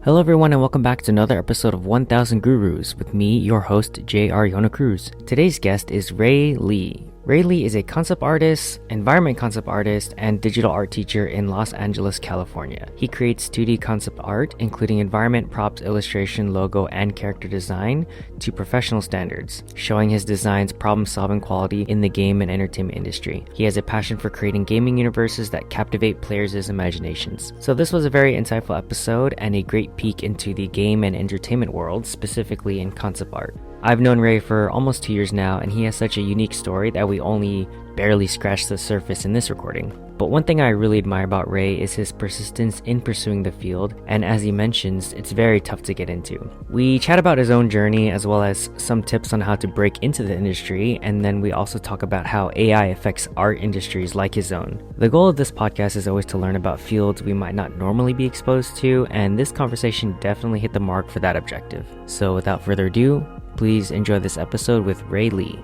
Hello everyone and welcome back to another episode of 1000 Gurus with me, your host, J.R. Yona Cruz. Today's guest is Ray Lee. Ray Lee is a concept artist, environment concept artist, and digital art teacher in Los Angeles, California. He creates 2D concept art, including environment, props, illustration, logo, and character design to professional standards, showing his designs' problem-solving quality in the game and entertainment industry. He has a passion for creating gaming universes that captivate players' imaginations. So this was a very insightful episode and a great peek into the game and entertainment world, specifically in concept art. I've known Ray for almost 2 years now, and he has such a unique story that we only barely scratched the surface in this recording. But one thing I really admire about Ray is his persistence in pursuing the field, and as he mentions, it's very tough to get into. We chat about his own journey as well as some tips on how to break into the industry, and then we also talk about how AI affects art industries like his own. The goal of this podcast is always to learn about fields we might not normally be exposed to, and this conversation definitely hit the mark for that objective. So without further ado, please enjoy this episode with Ray Lee.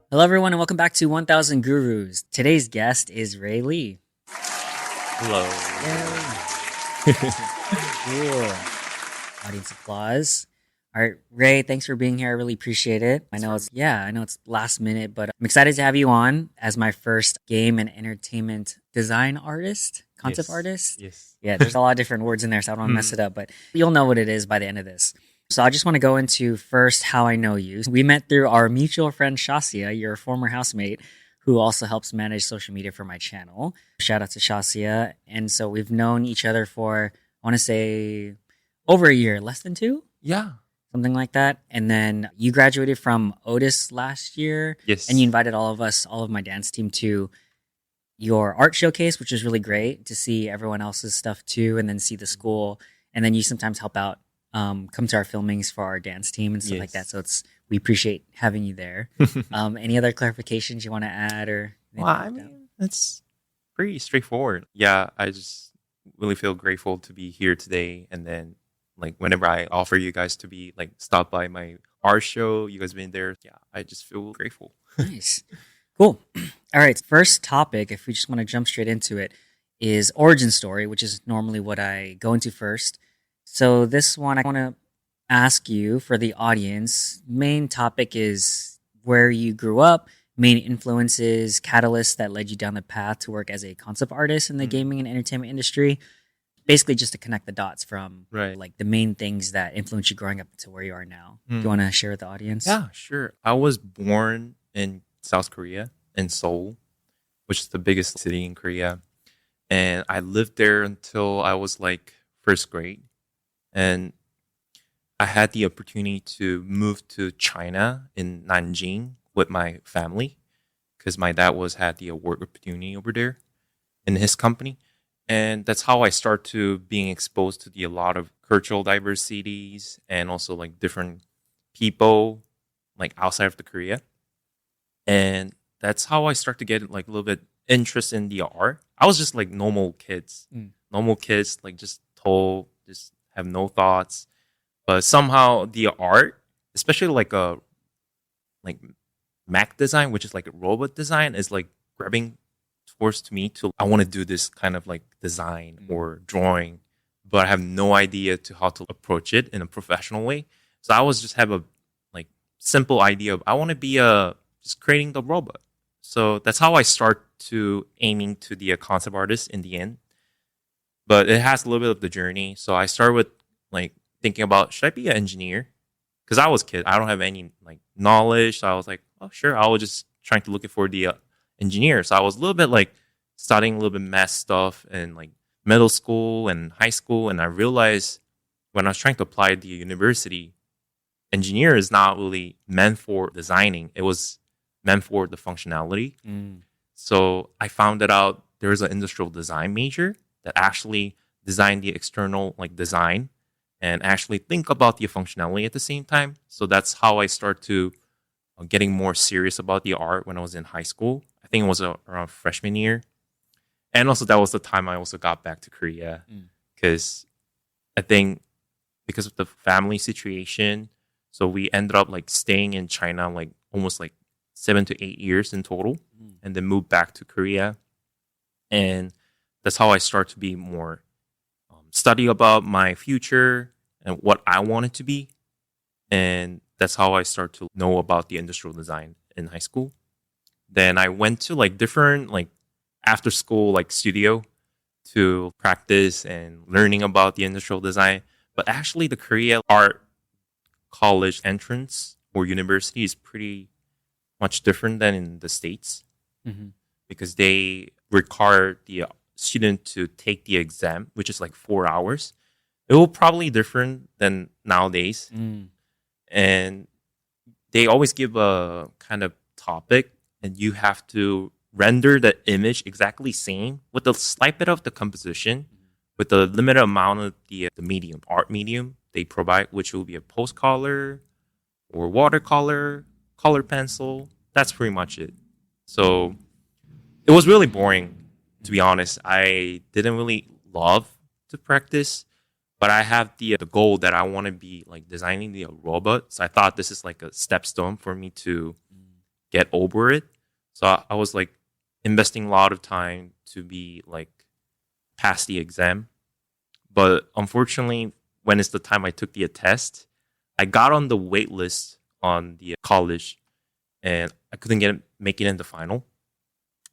Hello everyone and welcome back to 1000 Gurus. Today's guest is Ray Lee. Hello. Cool. Audience applause. All right, Ray, thanks for being here. I really appreciate it. I know it's last minute, but I'm excited to have you on as my first game and entertainment design artist, concept artist. Yes. Yeah, there's a lot of different words in there, so I don't want to mess it up, but you'll know what it is by the end of this. So I just want to go into first how I know you. We met through our mutual friend Shasia, your former housemate, who also helps manage social media for my channel. Shout out to Shasia. And so we've known each other for, I want to say, over a year, less than 2? Yeah. Something like that. And then you graduated from Otis last year. Yes. And you invited all of my dance team to your art showcase, which was really great to see everyone else's stuff too, and then see the school. And then you sometimes help out. Come to our filmings for our dance team and stuff like that. So we appreciate having you there. Any other clarifications you want to add or? Well, I mean, it's pretty straightforward. Yeah, I just really feel grateful to be here today. And then, like, whenever I offer you guys to be stop by my art show, you guys been there. Yeah, I just feel grateful. Nice, cool. All right, first topic, if we just want to jump straight into it, is origin story, which is normally what I go into first. So this one, I want to ask you for the audience. Main topic is where you grew up, main influences, catalysts that led you down the path to work as a concept artist in the gaming and entertainment industry. Basically, just to connect the dots from like the main things that influenced you growing up to where you are now. Do you want to share with the audience? Yeah, sure. I was born in South Korea, in Seoul, which is the biggest city in Korea. And I lived there until I was first grade. And I had the opportunity to move to China in Nanjing with my family because my dad had the work opportunity over there in his company. And that's how I started to being exposed to a lot of cultural diversities and also different people outside of the Korea. And that's how I start to get a little bit interest in the art. I was just normal kids, just tall, just have no thoughts, but somehow the art, especially a Mac design, which is a robot design, is grabbing towards to me to I want to do this kind of design or drawing, but I have no idea to how to approach it in a professional way. So I was just have a simple idea of I want to be just creating the robot. So that's how I start to aiming to be a concept artist in the end. But it has a little bit of the journey. So I started with thinking about, should I be an engineer? Because I was a kid. I don't have any knowledge. So I was oh, sure. I was just trying to look for the engineer. So I was a little bit studying a little bit math stuff in middle school and high school. And I realized when I was trying to apply to the university, engineer is not really meant for designing. It was meant for the functionality. So I found it out there's an industrial design major that actually design the external design and actually think about the functionality at the same time. So that's how I start to getting more serious about the art when I was in high school. I think it was around freshman year. And also that was the time I also got back to Korea because I think because of the family situation, so we ended up staying in China almost 7 to 8 years in total and then moved back to Korea. And that's how I start to be more study about my future and what I want it to be. And that's how I start to know about the industrial design in high school. Then I went to like different like after school like studio to practice and learning about the industrial design. But actually the Korea art college entrance or university is pretty much different than in the States Mm-hmm. because they require the student to take the exam, which is like 4 hours. It will probably different than nowadays. Mm. And they always give a kind of topic and you have to render the image exactly same with a slight bit of the composition with the limited amount of the medium, art medium they provide, which will be a postcolor or watercolor, color pencil. That's pretty much it. So it was really boring, to be honest. I didn't really love to practice, but I have the goal that I want to be like designing the robot. So I thought this is like a stepstone for me to get over it. So I was like investing a lot of time to be like pass the exam. But unfortunately, when it's the time I took the test, I got on the wait list on the college and I couldn't make it in the final.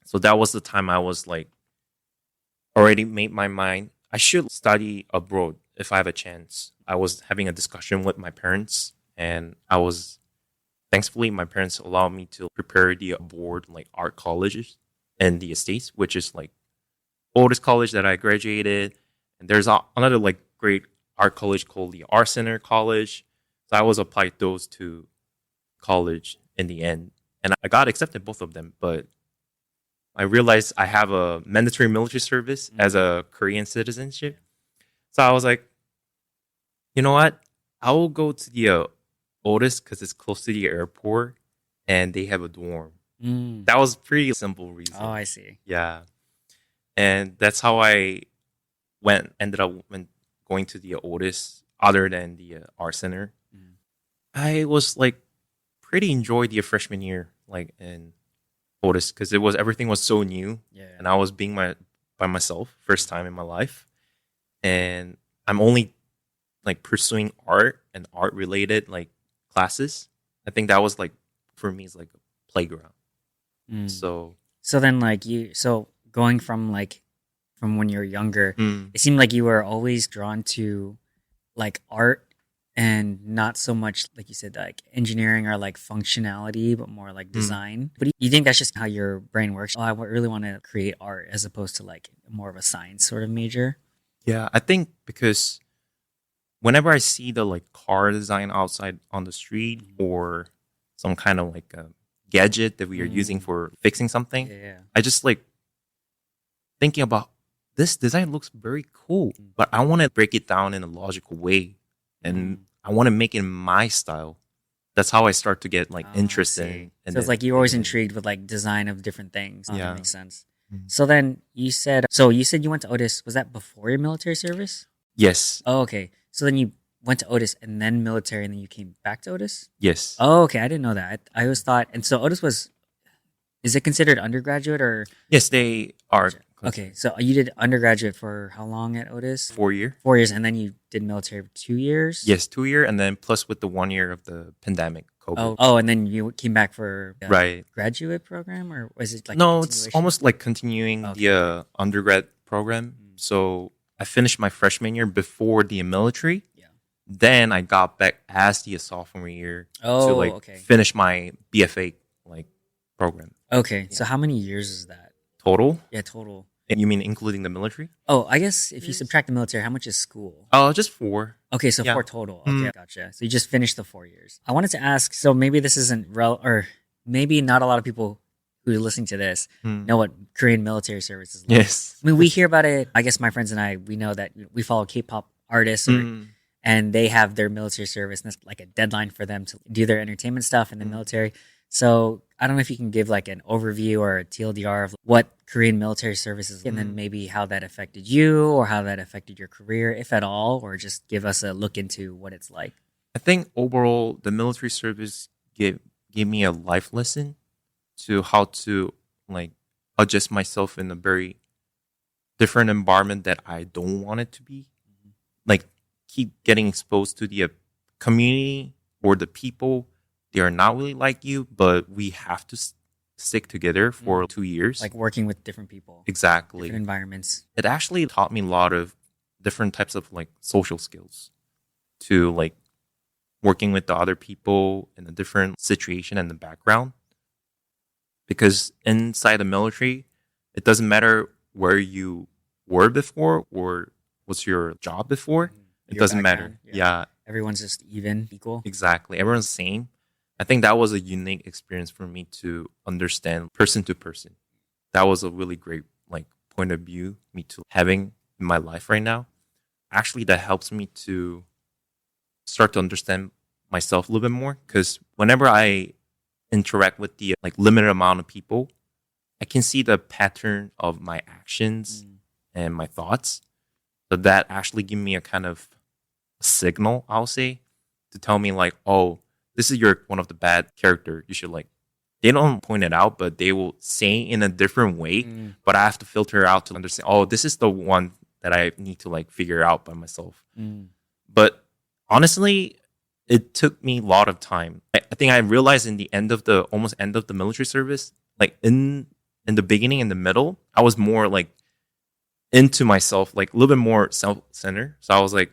So that was the time I was like already made my mind. I should study abroad if I have a chance. I was having a discussion with my parents and thankfully my parents allowed me to prepare the board like art colleges in the States, which is like oldest college that I graduated. And there's another like great art college called the Art Center College. So I was applied those to college in the end. And I got accepted both of them, but I realized I have a mandatory military service as a Korean citizenship. So I was like, you know what? I will go to the oldest because it's close to the airport and they have a dorm. Mm. That was pretty simple reason. Oh, I see. Yeah. And that's how I ended up going to the oldest other than the art center. Mm. I was like pretty enjoyed the freshman year, like in oldest because everything was so new. Yeah. And I was being by myself first time in my life. And I'm only like pursuing art and art related like classes. I think that was like for me is like a playground. Mm. So then like going from when you were younger, it seemed like you were always drawn to like art and not so much like you said like engineering or like functionality, but more like design. But you think that's just how your brain works? Oh, I really want to create art as opposed to like more of a science sort of major. yeah, I think because whenever I see the like car design outside on the street or some kind of like a gadget that we are using for fixing something, Yeah. I just like thinking about this design looks very cool, but I want to break it down in a logical way and I want to make it in my style. That's how I start to get like interested. So it's like you're always intrigued with like design of different things. Oh, Yeah. that makes sense. So then you said you went to Otis. Was that before your military service? Yes. Oh, okay. So then you went to Otis and then military and then you came back to Otis? Yes. Oh, okay. I didn't know that. I always thought, and so Otis is it considered undergraduate or? Yes, they are. Okay. So you did undergraduate for how long at Otis? 4 year. 4 years. And then you did military for 2 years? Yes, 2 year. And then plus with the 1 year of the pandemic, COVID. Oh, and then you came back for Right. graduate program or was it like No, it's continuation? almost like continuing the undergrad program. So I finished my freshman year before the military. Yeah. Then I got back as the sophomore year to Oh, like okay. finish my BFA like program. Okay. So how many years is that? Total? Yeah, total. And you mean including the military? Oh, I guess if you subtract the military, how much is school? Oh, just 4. Okay, so Yeah. 4 total. Okay, gotcha. So you just finished the 4 years. I wanted to ask, so maybe this isn't or maybe not a lot of people who are listening to this know what Korean military service is like. Yes. I mean, we hear about it. I guess my friends and I, we know that we follow K-pop artists and they have their military service and it's like a deadline for them to do their entertainment stuff in the military. So I don't know if you can give like an overview or a TLDR of what Korean military service is and then maybe how that affected you or how that affected your career, if at all, or just give us a look into what it's like. I think overall the military service gave me a life lesson to how to like adjust myself in a very different environment that I don't want it to be. keep getting exposed to the community or the people. They are not really like you, but we have to stick together for 2 years. Like working with different people, Exactly. different environments. It actually taught me a lot of different types of like social skills to like working with the other people in a different situation and the background. Because inside the military, it doesn't matter where you were before or what's your job before. It Your doesn't background, matter. Yeah, Everyone's just equal. exactly. Everyone's the same. I think that was a unique experience for me to understand person to person. That was a really great like point of view me to having in my life right now. Actually, that helps me to start to understand myself a little bit more because whenever I interact with the like limited amount of people, I can see the pattern of my actions and my thoughts. So that actually give me a kind of signal, I'll say, to tell me like, oh, this is your one of the bad character. You should like they don't point it out, but they will say in a different way. But I have to filter out to understand, oh, this is the one that I need to like figure out by myself. But honestly, it took me a lot of time. I think I realized in the end of the almost end of the military service, like in the beginning and the middle, I was more like into myself, like a little bit more self-centered. So I was like,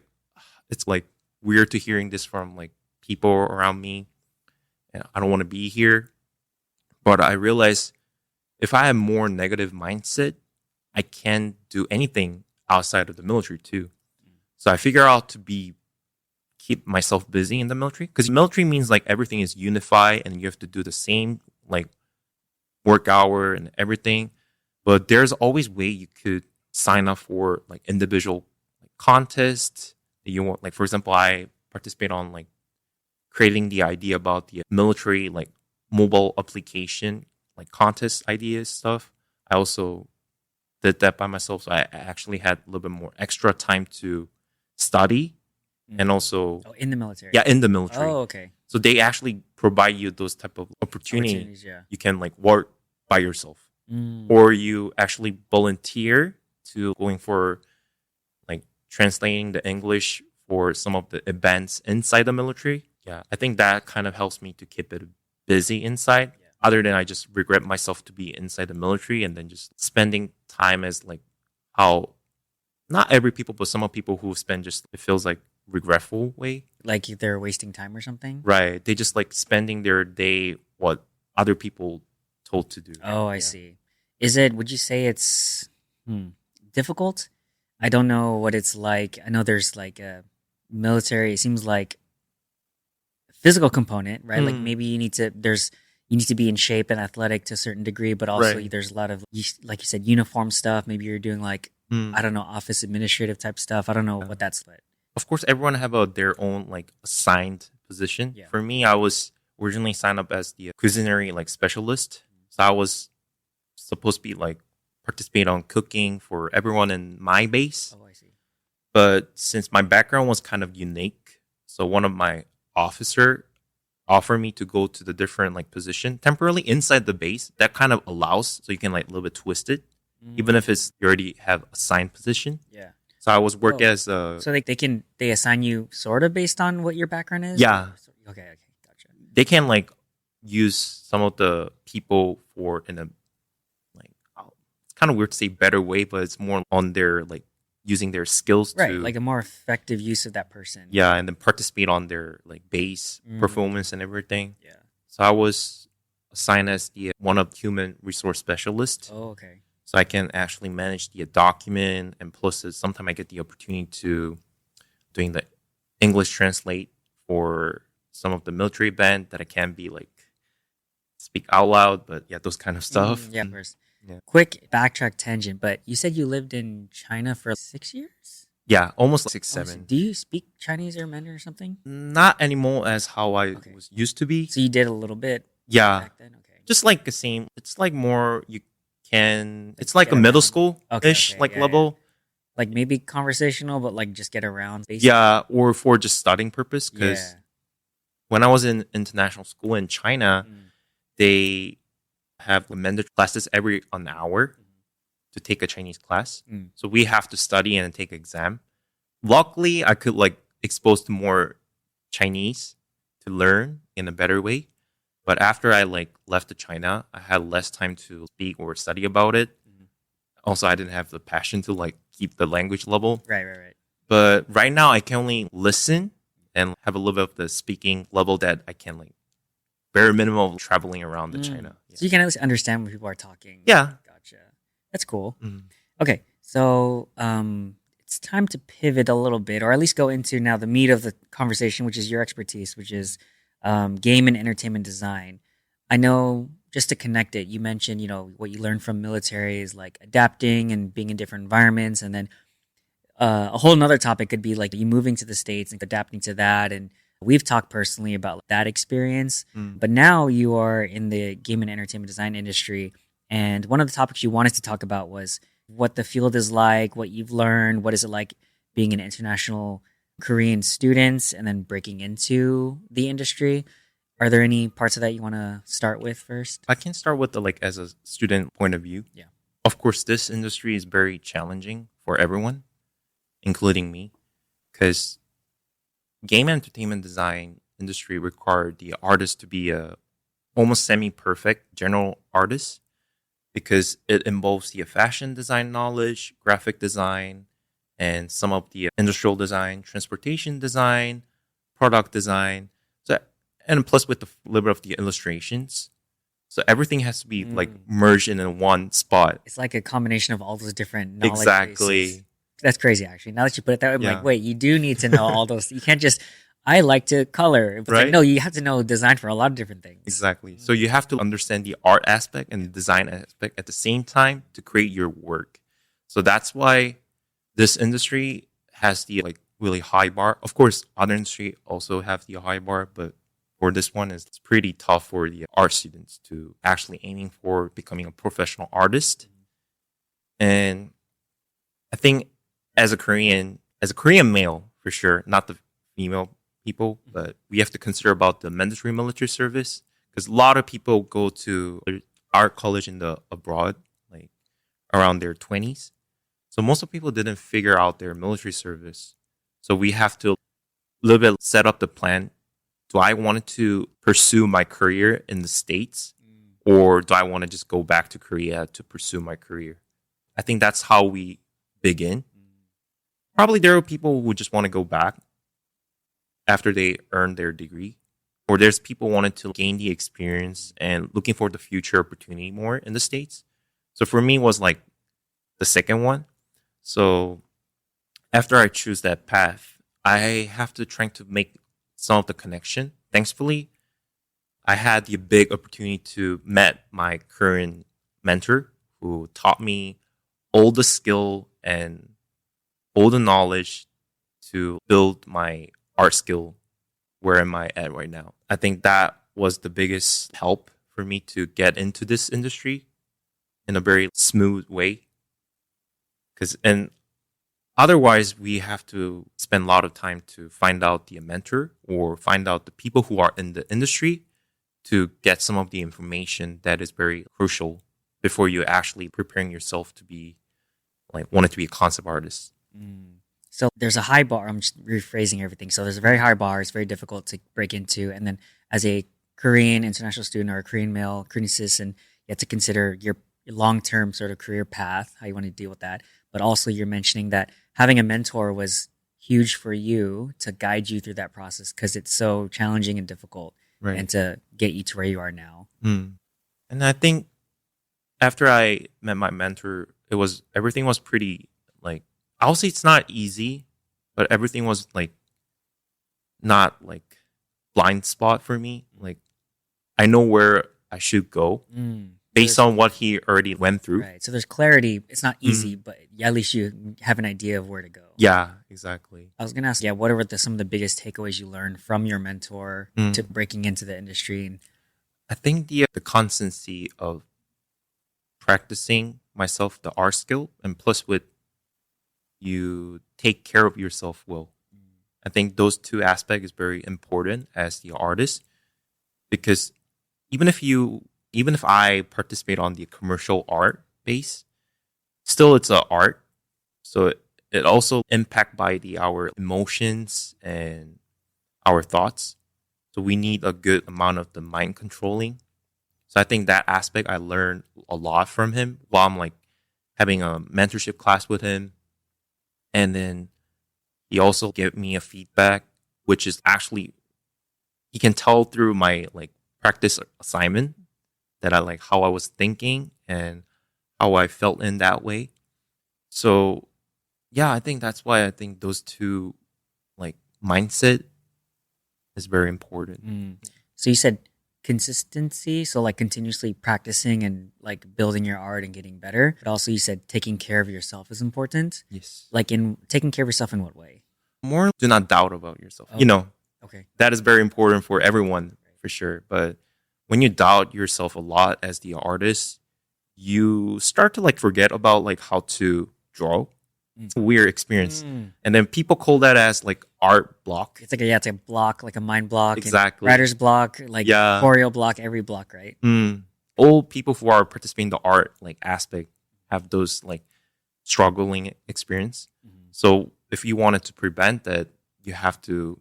it's like weird to hearing this from like people around me, and I don't want to be here. But I realized if I have more negative mindset, I can't do anything outside of the military too. So I figure out to keep myself busy in the military because military means like everything is unified and you have to do the same like work hour and everything. But there's always way you could sign up for like individual like, contests that you want. Like for example, I participate on like creating the idea about the military like mobile application like contest ideas stuff. I also did that by myself, so I actually had a little bit more extra time to study and also in the military. Yeah, in the military. Oh, okay. So they actually provide you those type of opportunities. Yeah. You can like work by yourself, or you actually volunteer to going for like translating the English for some of the events inside the military. Yeah, I think that kind of helps me to keep it busy inside. Yeah. Other than I just regret myself to be inside the military and then just spending time as like how not every people, but some of people who spend just it feels like regretful way. Like they're wasting time or something? Right. They just like spending their day what other people told to do. Oh, I see. Would you say it's difficult? I don't know what it's like. I know there's like a military, it seems like a physical component, right? Like maybe you need to be in shape and athletic to a certain degree, but also there's a lot of, like you said, uniform stuff. Maybe you're doing like, I don't know, office administrative type stuff. I don't know what that's like. Of course, everyone have their own like assigned position. Yeah. For me, I was originally signed up as the culinary like specialist. So I was supposed to be like participate on cooking for everyone in my base. Oh, I see. But since my background was kind of unique, so one of my officer offered me to go to the different like position temporarily inside the base. That kind of allows so you can like a little bit twist it, even if it's you already have assigned position. Yeah. So I was working as a... So they assign you sort of based on what your background is? Yeah. Okay, gotcha. They can like use some of the people for in a like it's kind of weird to say better way, but it's more on their like using their skills right, to like a more effective use of that person. Yeah, and then participate on their like base performance and everything. Yeah. So I was assigned as the one of human resource specialist. Oh, okay. So I can actually manage the document, and plus sometimes I get the opportunity to doing the English translate for some of the military band that I can be like speak out loud, but yeah, those kind of stuff. Yeah, of course. Yeah. Quick backtrack tangent, but you said you lived in China for 6 years? Yeah, almost like 6, 7. Do you speak Chinese or Mandarin or something? Not anymore as how I was used to be. So you did a little bit back then? Okay. Just like the same. It's like more it's like a middle school-ish level. Like maybe conversational, but like just get around. Basically. Yeah, or for just studying purpose. Because when I was in international school in China, they have mandatory classes every an hour to take a Chinese class. So we have to study and take exam. Luckily, I could like exposed to more Chinese to learn in a better way. But after I like left to China, I had less time to speak or study about it. Also, I didn't have the passion to like keep the language level. Right. But right now, I can only listen and have a little bit of the speaking level that I can like very minimal traveling around the China. So you can at least understand when people are talking. Yeah. Gotcha. That's cool. Mhm. Okay, so it's time to pivot a little bit, or at least go into now the meat of the conversation, which is your expertise, which is game and entertainment design. I know, just to connect it, you mentioned, what you learned from military is like adapting and being in different environments, and then a whole nother topic could be like you moving to the States and adapting to that. And we've talked personally about that experience, but now you are in the game and entertainment design industry. And one of the topics you wanted to talk about was what the field is like, what you've learned, what is it like being an international Korean student and then breaking into the industry. Are there any parts of that you want to start with first? I can start with the like as a student point of view. Yeah. Of course, this industry is very challenging for everyone, including me, because game entertainment design industry required the artist to be a almost semi-perfect general artist because it involves the fashion design knowledge, graphic design, and some of the industrial design, transportation design, product design. So, and plus with the little bit of the illustrations. So everything has to be like merged in one spot. It's like a combination of all those different knowledge Exactly. bases. That's crazy, actually. Now that you put it that way, I'm Yeah. like, wait, you do need to know all those. You can't just, I like to color. But it's like, Right? no, you have to know design for a lot of different things. Exactly. So you have to understand the art aspect and the design aspect at the same time to create your work. So that's why this industry has the like really high bar. Of course, other industry also have the high bar, but for this one, it's pretty tough for the art students to actually aiming for becoming a professional artist. And I think as a Korean male, for sure, not the female people, but we have to consider about the mandatory military service because a lot of people go to art college in the abroad, like around their 20s. So most of people didn't figure out their military service. So we have to a little bit set up the plan. Do I want to pursue my career in the States or do I want to just go back to Korea to pursue my career? I think that's how we begin. Probably there are people who just want to go back after they earn their degree. Or there's people wanting to gain the experience and looking for the future opportunity more in the States. So for me, it was like the second one. So after I choose that path, I have to try to make some of the connection. Thankfully, I had the big opportunity to meet my current mentor who taught me all the skill and all the knowledge to build my art skill. Where am I at right now? I think that was the biggest help for me to get into this industry in a very smooth way. And otherwise, we have to spend a lot of time to find out the mentor or find out the people who are in the industry to get some of the information that is very crucial before you actually preparing yourself to be wanted to be a concept artist. So there's a high bar. I'm just rephrasing everything. So there's a very high bar. It's very difficult to break into. And then as a Korean international student or a Korean male, Korean citizen, you have to consider your long-term sort of career path, how you want to deal with that. But also you're mentioning that having a mentor was huge for you to guide you through that process because it's so challenging and difficult and to get you to where you are now. And I think after I met my mentor, everything was pretty I'll say it's not easy, but everything was not blind spot for me. I know where I should go based on what he already went through. Right. So there's clarity. It's not easy, but at least you have an idea of where to go. Yeah, exactly. I was going to ask, what are some of the biggest takeaways you learned from your mentor to breaking into the industry? I think the constancy of practicing myself, the art skill, and plus with you take care of yourself well. I think those two aspects is very important as the artist because even if I participate on the commercial art base, still it's a art. So it also impacted by our emotions and our thoughts. So we need a good amount of the mind controlling. So I think that aspect I learned a lot from him while I'm like having a mentorship class with him. And then he also gave me a feedback, which is actually, he can tell through my like practice assignment that I like how I was thinking and how I felt in that way. So yeah, I think that's why I think those two like mindset is very important. So you said consistency, so like continuously practicing and like building your art and getting better. But also you said taking care of yourself is important. Yes. Like in taking care of yourself in what way? More do not doubt about yourself. Oh, okay. That is very important for everyone for sure. But when you doubt yourself a lot as the artist, you start to like forget about like how to draw. It's a weird experience. And then people call that as like art block. It's like it's a block, like a mind block. Exactly. Writer's block, like choreo block, every block, right? All people who are participating in the art like aspect have those like struggling experience. So if you wanted to prevent that, you have to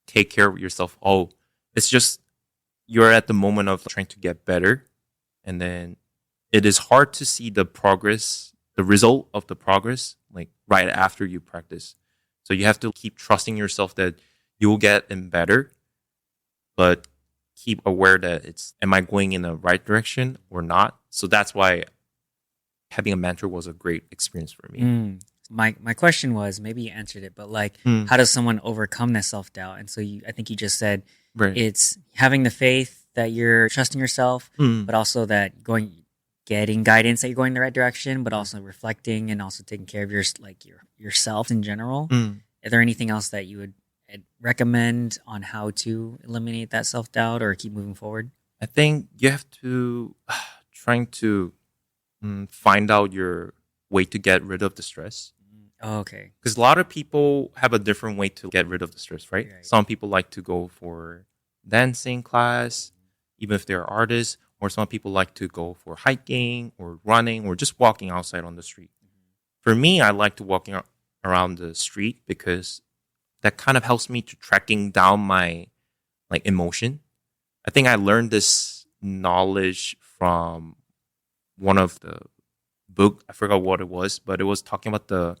take care of yourself. Oh, it's just you're at the moment of trying to get better. And then it is hard to see the progress, the result of the progress, like right after you practice. So you have to keep trusting yourself that you will get in better, but keep aware that am I going in the right direction or not? So that's why having a mentor was a great experience for me. My question was, maybe you answered it, but like, how does someone overcome that self-doubt? And so I think you just said it's having the faith that you're trusting yourself, but also that getting guidance that you're going in the right direction, but also reflecting and also taking care of yourself in general. Is there anything else that you would recommend on how to eliminate that self-doubt or keep moving forward? I think you have to trying to find out your way to get rid of the stress. Oh, okay. Because a lot of people have a different way to get rid of the stress, right? Some people like to go for dancing class, even if they're artists, or some people like to go for hiking or running or just walking outside on the street. For me, I like to walking around the street because that kind of helps me to tracking down my like emotion. I think I learned this knowledge from one of the book. I forgot what it was, but it was talking about the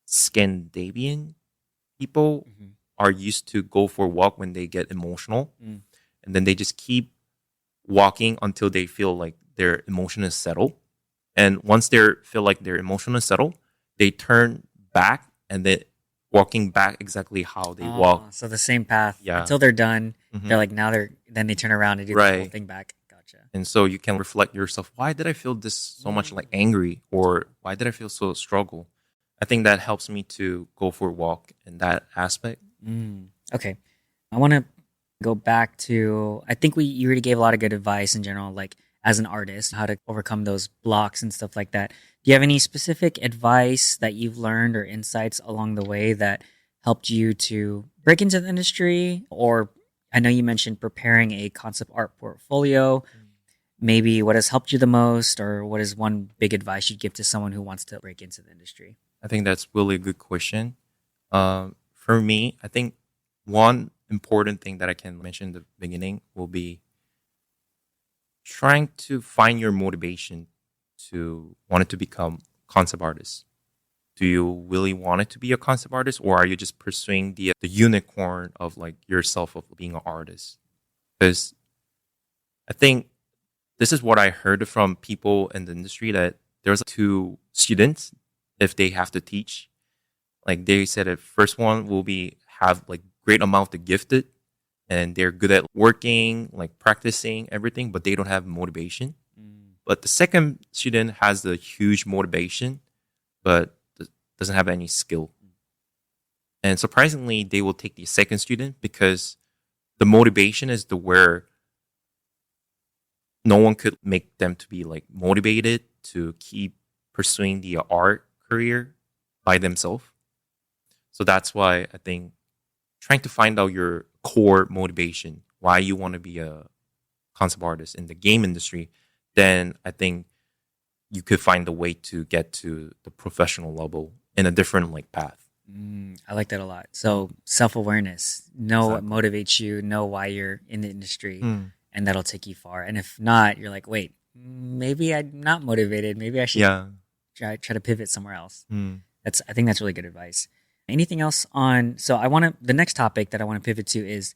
Scandinavian people are used to go for a walk when they get emotional, and then they just keep walking until they feel like their emotion is settled. And once they feel like their emotion is settled, they turn back and then walking back exactly how they walk. So the same path until they're done. They're like then they turn around and do the whole thing back. Gotcha. And so you can reflect yourself. Why did I feel this so much like angry, or why did I feel so struggle? I think that helps me to go for a walk in that aspect. Okay, I want to go back to. I think you already gave a lot of good advice in general, like as an artist, how to overcome those blocks and stuff like that. Do you have any specific advice that you've learned or insights along the way that helped you to break into the industry? Or I know you mentioned preparing a concept art portfolio. Maybe what has helped you the most, or what is one big advice you'd give to someone who wants to break into the industry? I think that's really a good question. For me, I think one important thing that I can mention in the beginning will be trying to find your motivation to want it to become concept artist. Do you really want it to be a concept artist, or are you just pursuing the unicorn of like yourself of being an artist? Because I think this is what I heard from people in the industry, that there's two students if they have to teach. Like they said, the first one will be have like great amount of gifted, and they're good at working, like practicing everything, but they don't have motivation. But the second student has the huge motivation, but doesn't have any skill. And surprisingly, they will take the second student because the motivation is the where no one could make them to be like motivated to keep pursuing the art career by themselves. So that's why I think trying to find out your core motivation, why you want to be a concept artist in the game industry, then I think you could find a way to get to the professional level in a different like path. I like that a lot. So self-awareness, know what Exactly. motivates you, know why you're in the industry, Mm. and that'll take you far. And if not, you're like, wait, maybe I'm not motivated. Maybe I should Yeah. try to pivot somewhere else. Mm. I think that's really good advice. Anything else on? So the next topic that I want to pivot to is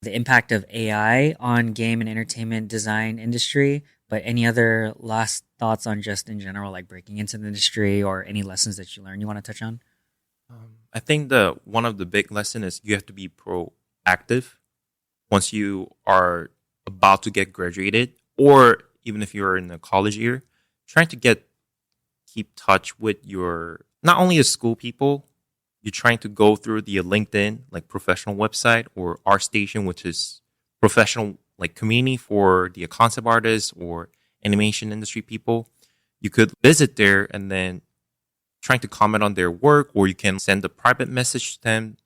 the impact of AI on game and entertainment design industry. But any other last thoughts on just in general, like breaking into the industry or any lessons that you learned you want to touch on? I think the one of the big lesson is you have to be proactive once you are about to get graduated, or even if you're in the college year, trying to keep touch with your not only the school people, you're trying to go through the LinkedIn like professional website or ArtStation, which is professional like community for the concept artists or animation industry people. You could visit there and then trying to comment on their work, or you can send a private message to them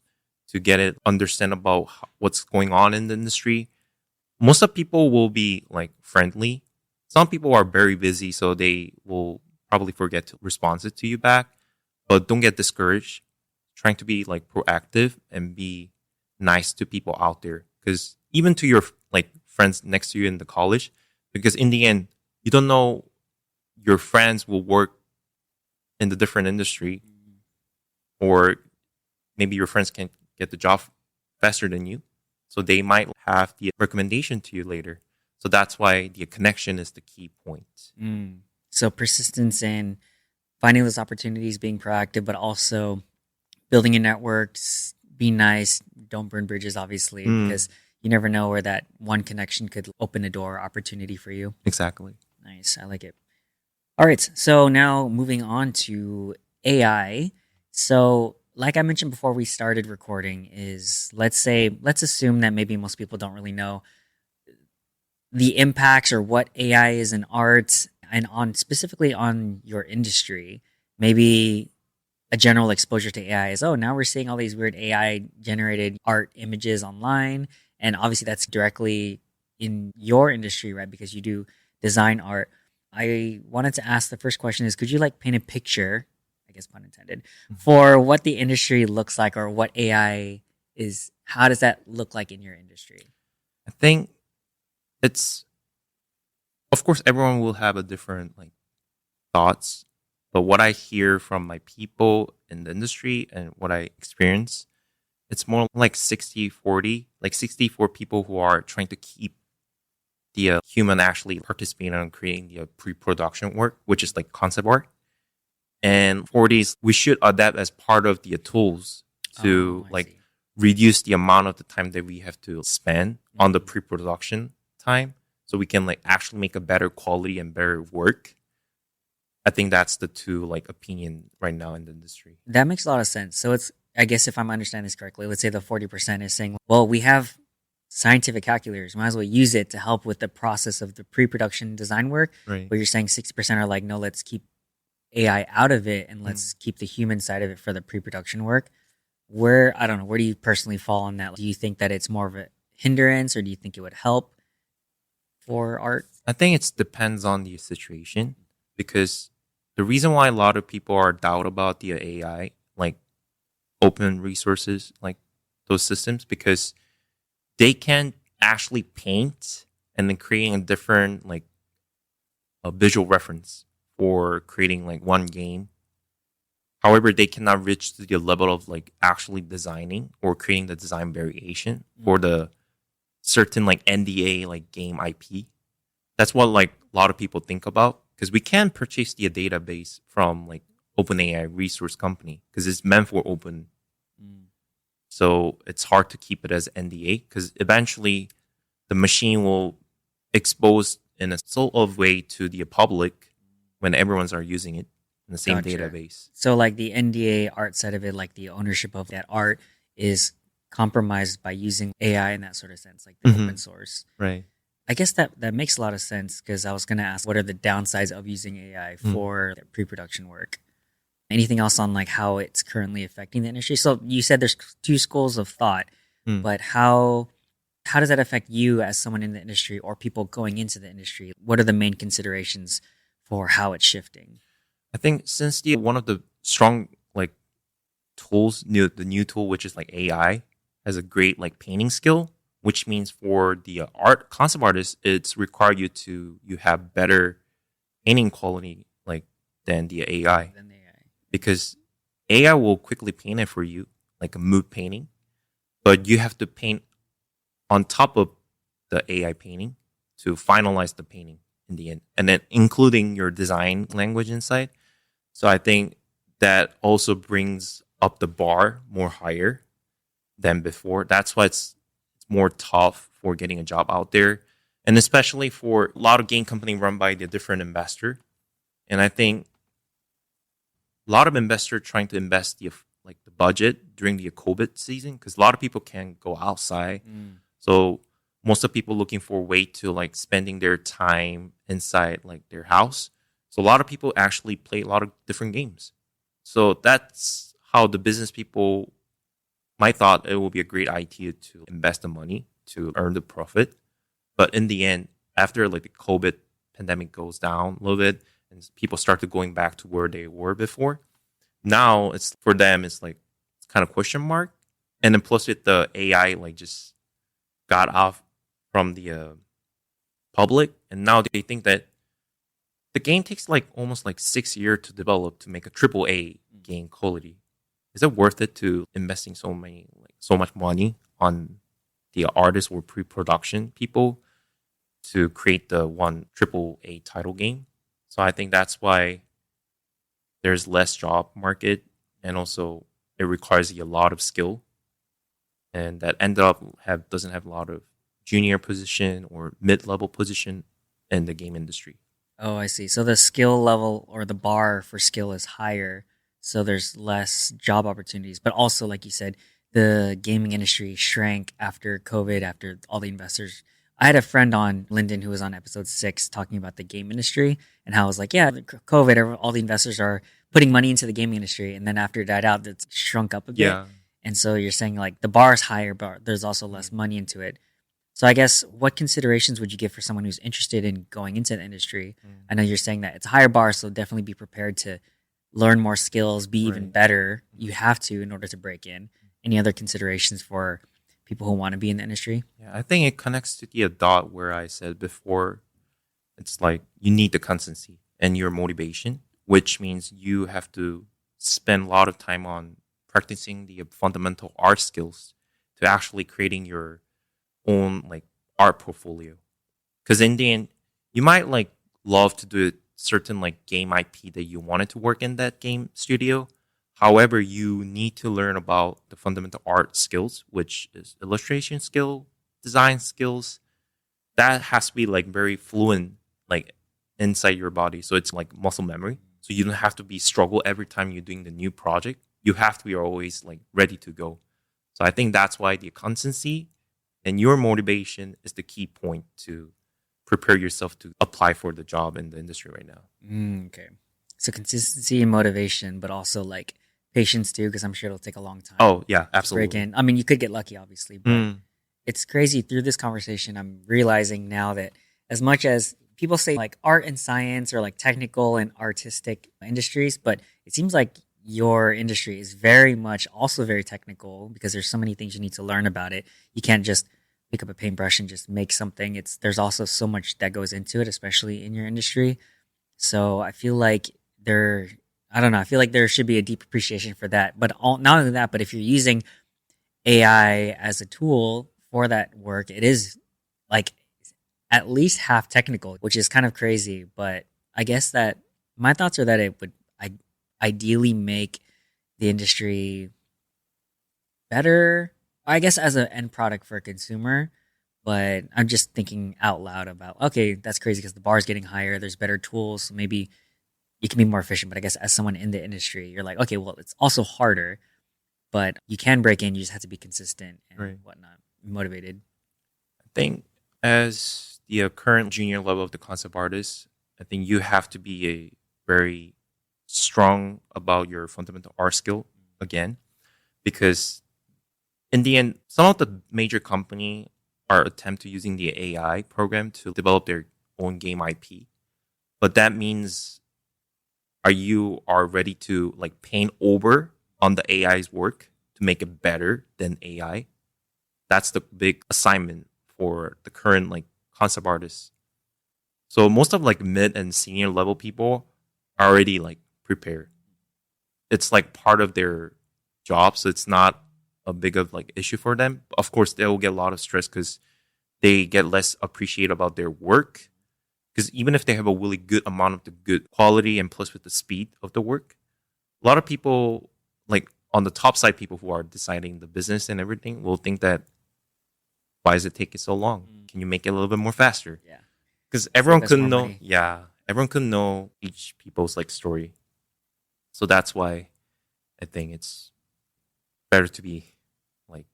to get it understand about what's going on in the industry. Most of people will be like friendly. Some people are very busy, so they will probably forget to respond to you back. But don't get discouraged. Trying to be like proactive and be nice to people out there, because even to your like friends next to you in the college, because in the end, you don't know your friends will work in the different industry, or maybe your friends can get the job faster than you. So they might have the recommendation to you later. So that's why the connection is the key point. So persistence in finding those opportunities, being proactive, but also building your networks, be nice, don't burn bridges, obviously, because you never know where that one connection could open a door opportunity for you. Exactly. Nice. I like it. All right. So now moving on to AI. So, like I mentioned before we started recording, let's assume that maybe most people don't really know the impacts or what AI is in art and on specifically on your industry. Maybe a general exposure to AI is, oh, now we're seeing all these weird AI generated art images online. And obviously that's directly in your industry, right? Because you do design art. I wanted to ask the first question is, could you like paint a picture, I guess pun intended, for what the industry looks like or what AI is? How does that look like in your industry? I think it's, of course, everyone will have a different like thoughts, but what I hear from my people in the industry and what I experience, it's more like 60-40, like 60 for people who are trying to keep the human actually participating in creating the pre-production work, which is like concept art. And 40 is we should adapt as part of the tools to like reduce the amount of the time that we have to spend on the pre-production time, so we can like actually make a better quality and better work. I think that's the two like opinion right now in the industry. That makes a lot of sense. So it's, I guess if I'm understanding this correctly, let's say the 40% is saying, well, we have scientific calculators, might as well use it to help with the process of the pre-production design work. Right. But you're saying 60% are like, no, let's keep AI out of it and let's keep the human side of it for the pre-production work. I don't know, where do you personally fall on that? Do you think that it's more of a hindrance or do you think it would help for art? I think it depends on the situation, because the reason why a lot of people are doubt about the AI, like open resources, like those systems, because they can actually paint and then creating a different like a visual reference for creating like one game. However, they cannot reach to the level of like actually designing or creating the design variation for the certain like NDA like game IP. That's what like a lot of people think about, because we can purchase the database from like OpenAI resource company because it's meant for open. So it's hard to keep it as NDA, because eventually the machine will expose in a sort of way to the public when everyone's are using it in the same database. So like the NDA art side of it, like the ownership of that art is compromised by using AI in that sort of sense, like the open source. Right. I guess that makes a lot of sense, because I was going to ask, what are the downsides of using AI for pre-production work? Anything else on like how it's currently affecting the industry? So you said there's two schools of thought, but how does that affect you as someone in the industry or people going into the industry? What are the main considerations for how it's shifting? I think since the one of the strong the new tool, which is like AI, has a great like painting skill, which means for the art concept artist, it's required you have better painting quality like than the AI, Then they, because AI will quickly paint it for you, like a mood painting, but you have to paint on top of the AI painting to finalize the painting in the end, and then including your design language inside. So I think that also brings up the bar more higher than before. That's why it's more tough for getting a job out there, and especially for a lot of game company run by the different investor. And I think a lot of investors trying to invest the budget during the COVID season, because a lot of people can't go outside. So most of the people looking for a way to like spending their time inside like their house. So a lot of people actually play a lot of different games. So that's how the business people might thought it would be a great idea to invest the money to earn the profit. But in the end, after like the COVID pandemic goes down a little bit and people start to going back to where they were before, now it's for them it's like it's kind of question mark. And then plus with the AI like just got off from the public, and now they think that the game takes like almost like 6 years to develop to make a triple A game quality. Is it worth it to investing so much money on the artists or pre-production people to create the one triple A title game? So I think that's why there's less job market, and also it requires a lot of skill, and that ended up doesn't have a lot of junior position or mid-level position in the game industry. Oh, I see. So the skill level or the bar for skill is higher, so there's less job opportunities. But also, like you said, the gaming industry shrank after COVID, after all the investors. I had a friend on Lyndon who was on episode 6 talking about the game industry and how it was like, yeah, COVID, all the investors are putting money into the gaming industry. And then after it died out, it's shrunk up a bit. Yeah. And so you're saying like the bar is higher, but there's also less money into it. So I guess what considerations would you give for someone who's interested in going into the industry? I know you're saying that it's a higher bar, so definitely be prepared to learn more skills, be even Right. better. You have to in order to break in. Any other considerations for people who want to be in the industry? Yeah, I think it connects to the dot where I said before. It's like you need the consistency and your motivation, which means you have to spend a lot of time on practicing the fundamental art skills to actually creating your own like art portfolio. Because in the end, you might like love to do a certain like game IP that you wanted to work in that game studio. However, you need to learn about the fundamental art skills, which is illustration skill, design skills. That has to be like very fluent, like inside your body. So it's like muscle memory. So you don't have to be struggle every time you're doing the new project. You have to be always like ready to go. So I think that's why the consistency and your motivation is the key point to prepare yourself to apply for the job in the industry right now. Okay. So consistency and motivation, but also like patience too, because I'm sure it'll take a long time. Oh yeah, to break absolutely. in. I mean, you could get lucky, obviously, but Mm, it's crazy through this conversation. I'm realizing now that as much as people say like art and science or like technical and artistic industries, but it seems like your industry is very much also very technical because there's so many things you need to learn about it. You can't just pick up a paintbrush and just make something. There's also so much that goes into it, especially in your industry. So I feel like I don't know. I feel like there should be a deep appreciation for that. But not only that, but if you're using AI as a tool for that work, it is like at least half technical, which is kind of crazy. But I guess that my thoughts are that it would ideally make the industry better, I guess, as an end product for a consumer. But I'm just thinking out loud about, okay, that's crazy because the bar is getting higher. There's better tools. So maybe you can be more efficient. But I guess as someone in the industry, you're like, okay, well, it's also harder, but you can break in. You just have to be consistent and right. whatnot, motivated. I think as the current junior level of the concept artist, I think you have to be a very strong about your fundamental art skill again, because in the end, some of the major company are attempt to using the AI program to develop their own game IP, but that means are you ready to like paint over on the AI's work to make it better than AI. That's the big assignment for the current like concept artists. So most of like mid and senior level people are already like prepared. It's like part of their job, so it's not a big of like issue for them. Of course, they will get a lot of stress because they get less appreciated about their work. Because even if they have a really good amount of the good quality and plus with the speed of the work, a lot of people like on the top side, people who are deciding the business and everything will think that why is it taking so long? Can you make it a little bit more faster? Yeah. Because everyone Save us couldn't more know. money. Yeah, everyone couldn't know each people's like story. So that's why I think it's better to be like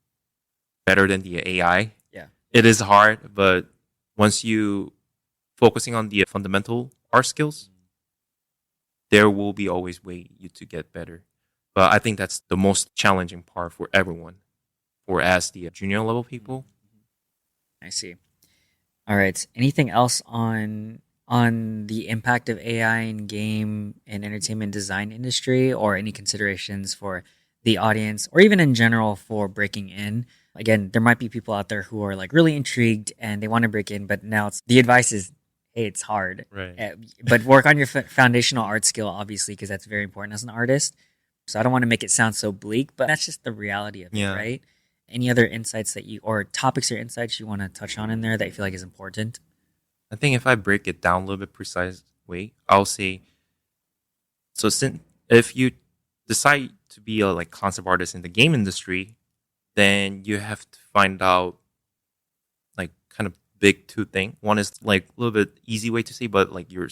better than the AI. Yeah. It is hard, but once you focusing on the fundamental art skills, there will be always way you to get better. But I think that's the most challenging part for everyone, or as the junior level people. I see. All right. Anything else on the impact of AI in game and entertainment design industry, or any considerations for the audience, or even in general for breaking in? Again, there might be people out there who are like really intrigued and they want to break in, but now the advice is, hey, it's hard. Right. But work on your foundational art skill, obviously, because that's very important as an artist. So I don't want to make it sound so bleak, but that's just the reality of it, Yeah. right? Any other insights that you, or topics or insights you want to touch on in there that you feel like is important? I think if I break it down a little bit precise way, I'll say so. Since if you decide to be a like concept artist in the game industry, then you have to find out like kind of big two thing. One is like a little bit easy way to say, but like your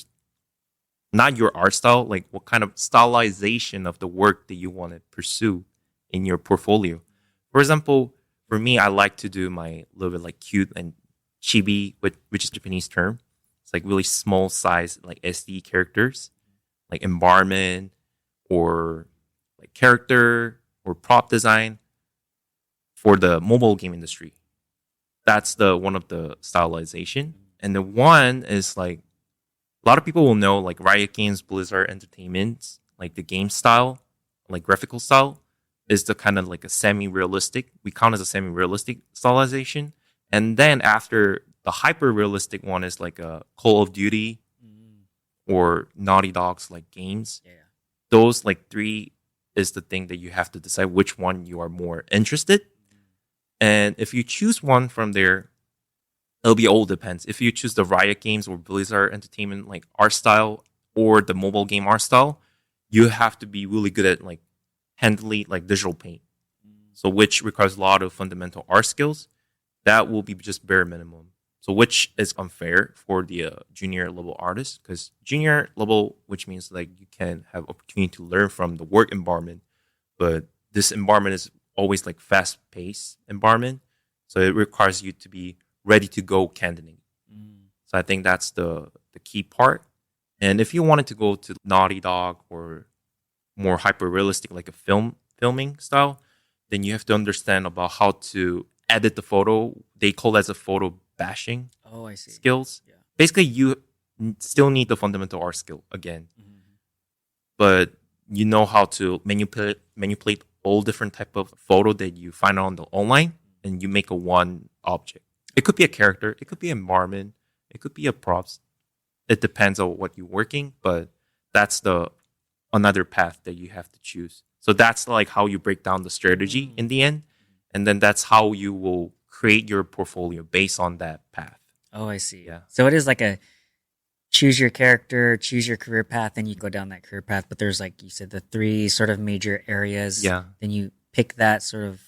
not your art style, like what kind of stylization of the work that you want to pursue in your portfolio. For example, for me, I like to do my little bit like cute and chibi, which is Japanese term. It's like really small size, like SD characters, like environment or like character or prop design for the mobile game industry. That's the one of the stylization. And the one is like a lot of people will know like Riot Games, Blizzard Entertainment, like the game style, like graphical style is the kind of like a semi-realistic. We count as a semi-realistic stylization. And then after the hyper-realistic one is like a Call of Duty or Naughty Dog's like games. Yeah. Those like three is the thing that you have to decide which one you are more interested. And if you choose one from there, it'll be all depends. If you choose the Riot Games or Blizzard Entertainment like art style or the mobile game art style, you have to be really good at like handling like digital paint. So which requires a lot of fundamental art skills. That will be just bare minimum. So which is unfair for the junior level artists because junior level, which means like you can have opportunity to learn from the work environment, but this environment is always like fast paced environment. So it requires you to be ready to go candidate. So I think that's the key part. And if you wanted to go to Naughty Dog or more hyper realistic, like a filming style, then you have to understand about how to edit the photo. They call it as a photo bashing Oh, I see. skills. Yeah. Basically, you still need the fundamental art skill again, but you know how to manipulate all different type of photo that you find on the online, and you make a one object. It could be a character, it could be an environment, it could be a props. It depends on what you're working, but that's the another path that you have to choose. So that's like how you break down the strategy in the end, and then that's how you will create your portfolio based on that path. Oh, I see. Yeah. So it is like a choose your character, choose your career path, and you go down that career path. But there's, like you said, the three sort of major areas. Yeah. Then you pick that sort of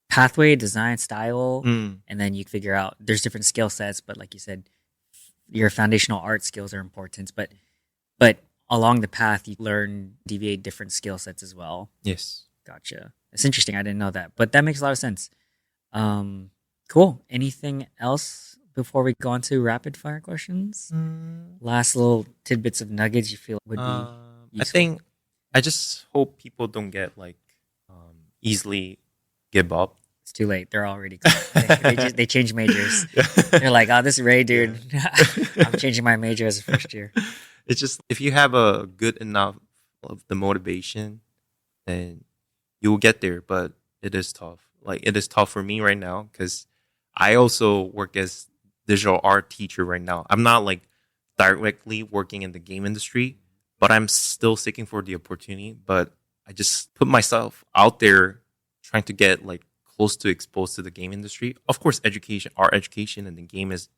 pathway, design, style, and then you figure out there's different skill sets. But like you said, your foundational art skills are important. But along the path, you learn, deviate different skill sets as well. Yes. Gotcha. It's interesting. I didn't know that, but that makes a lot of sense. Cool. Anything else before we go on to rapid fire questions? Last little tidbits of nuggets you feel would be I useful? think I just hope people don't get like easily give up. It's too late. They're already they changed majors. They're like, oh, this is Ray, dude. I'm changing my major as a first year. It's just if you have a good enough of the motivation then you will get there. But it is tough. Like it is tough for me right now because I also work as digital art teacher right now. I'm not like directly working in the game industry, but I'm still seeking for the opportunity. But I just put myself out there trying to get like close to exposed to the game industry. Of course, education, art education and the game is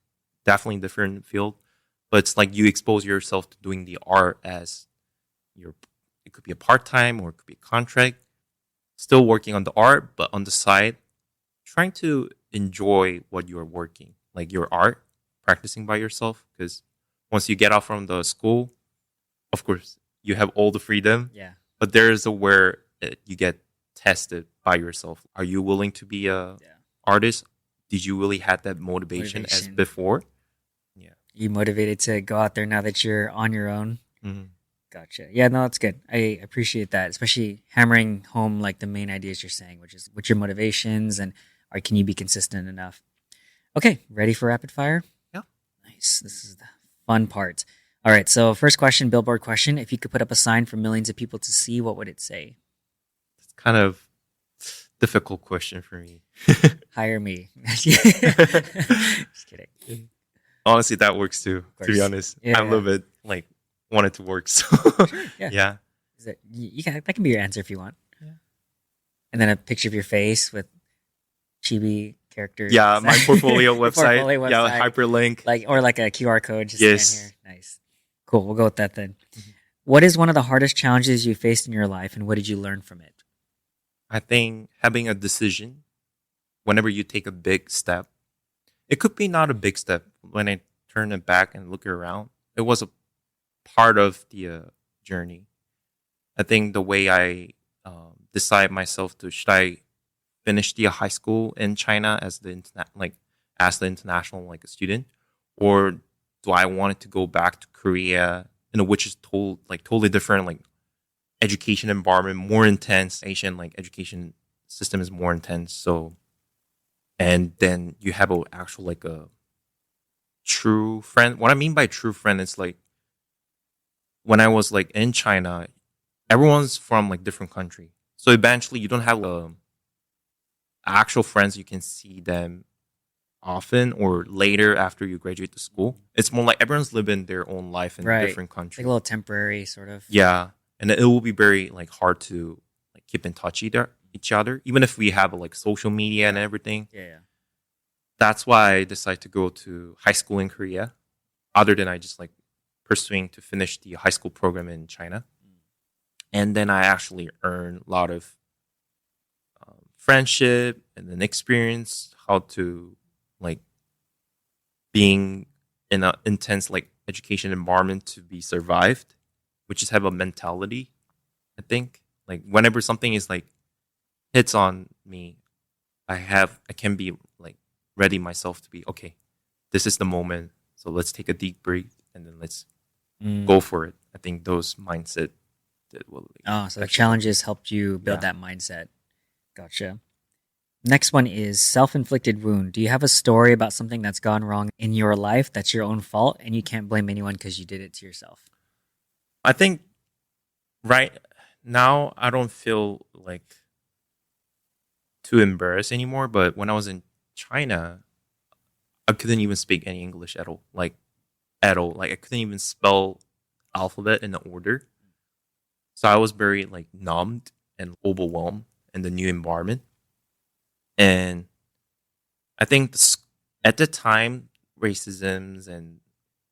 definitely a different field, but it's like you expose yourself to doing the art as your, it could be a part-time or it could be a contract, still working on the art, but on the side, trying to enjoy what you're working, like your art, practicing by yourself. Because once you get out from the school, of course, you have all the freedom, Yeah. but there's a where you get tested by yourself. Are you willing to be a artist? Did you really have that motivation as before? Yeah. You motivated to go out there now that you're on your own? Mm-hmm. Gotcha. Yeah, no, that's good. I appreciate that, especially hammering home like the main ideas you're saying, which is what's your motivations and can you be consistent enough? Okay, ready for rapid fire? Yeah. Nice. This is the fun part. All right, so first question, billboard question. If you could put up a sign for millions of people to see, what would it say? It's kind of difficult question for me. Hire me. Just kidding. Honestly, that works too, to be honest. Yeah, I'm a little bit like want it to work. So sure, yeah. Yeah. Is that, that can be your answer if you want. Yeah. And then a picture of your face with chibi characters. Yeah, my portfolio website. Portfolio Yeah, website. hyperlink. Or like a QR code. Just Yes. scan here. Nice. Cool. We'll go with that then. Mm-hmm. What is one of the hardest challenges you faced in your life, and what did you learn from it? I think having a decision, whenever you take a big step, it could be not a big step. When I turn it back and look around, it was a part of the journey. I think the way I decide myself to, should I finish the high school in China as the international like a student, or do I want it to go back to Korea, which is totally different, like education environment, more intense. Asian like education system is more intense. So, and then you have a actual like a true friend. What I mean by true friend is like when I was like in China, everyone's from like different country. So eventually you don't have actual friends. You can see them often or later after you graduate the school. It's more like everyone's living their own life in a different country. Like a little temporary sort of. Yeah. And it will be very like hard to like keep in touch each other, even if we have like social media and everything. Yeah. That's why I decided to go to high school in Korea, other than I just like pursuing to finish the high school program in China. And then I actually earned a lot of friendship and then experience how to like being in an intense like education environment to be survived, which is have a mentality. I think like whenever something is like hits on me, I can be like ready myself to be okay. This is the moment, so let's take a deep breath and then let's go for it. I think those mindset that will. So the challenges helped you build that mindset. Gotcha. Next one is self-inflicted wound. Do you have a story about something that's gone wrong in your life that's your own fault and you can't blame anyone because you did it to yourself? I think right now I don't feel like too embarrassed anymore. But when I was in China, I couldn't even speak any English at all. Like at all. Like I couldn't even spell alphabet in the order. So I was very like numbed and overwhelmed in the new environment. And I think at the time, racisms and